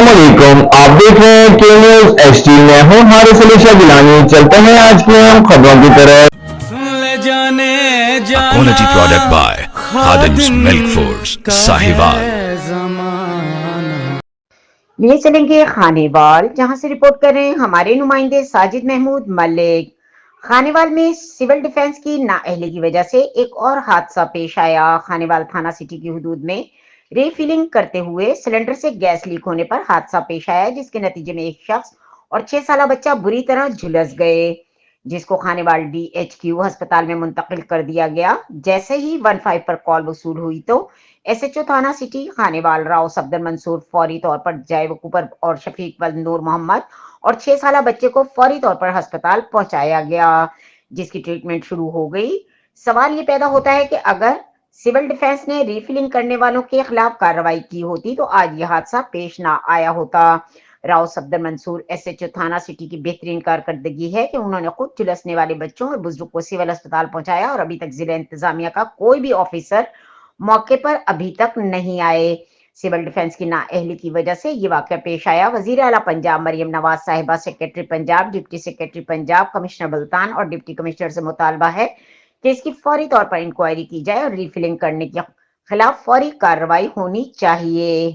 السلام علیکم، آپ دیکھ رہے ہیں کے نیوز ایچ ڈی۔ میں ہوں حارث علی شاہ گیلانی۔ چلتے ہیں آج کی اہم خبروں کی طرف۔ A quality product by Khadim's Milk Foods, Sahiwal. لیے چلیں گے خانے وال، جہاں سے رپورٹ کر رہے ہیں ہمارے نمائندے ساجد محمود ملک۔ خانے وال میں سول ڈیفنس کی نااہلی کی وجہ سے ایک اور حادثہ پیش آیا۔ خانے وال تھانہ سٹی کی حدود میں ری فلنگ کرتے ہوئے سلنڈر سے گیس لیک ہونے پر حادثہ پیش آیا، جس کے نتیجے میں ایک شخص اور 6 سالہ بچہ بری طرح جھلس گئے، جس کو خانے وال ڈی ایچ کیو ہسپتال میں منتقل کر دیا گیا۔ جیسے ہی 15 پر کال وصول ہوئی تو ایس ایچ او تھانہ سٹی خانے وال راؤ صفدر منصور فوری طور پر جائے وقوع اور شفیق ولد نور محمد اور 6 سالہ بچے کو فوری طور پر ہسپتال پہنچایا گیا، جس کی ٹریٹمنٹ شروع ہو گئی۔ سوال یہ پیدا ہوتا ہے کہ اگر سول ڈیفنس نے ری فلنگ کرنے والوں کے خلاف کارروائی کی ہوتی تو آج یہ حادثہ پیش نہ آیا ہوتا۔ راؤ صفدر منصور ایس ایچ او تھانہ سٹی کی بہترین کارکردگی ہے کہ انہوں نے خود جھلسنے والے بچوں اور بزرگ کو سول اسپتال پہنچایا، اور ابھی تک ضلع انتظامیہ کا کوئی بھی آفیسر موقع پر ابھی تک نہیں آئے۔ سول ڈیفنس کی نااہلی کی وجہ سے یہ واقعہ پیش آیا۔ وزیر اعلیٰ پنجاب مریم نواز صاحبہ، secretary Punjab, deputy secretary Punjab, commissioner Multan اور ڈپٹی کمشنر سے مطالبہ ہے کہ اس کی فوری طور پر انکوائری کی جائے اور ری فلنگ کرنے کے خلاف فوری کارروائی ہونی چاہیے۔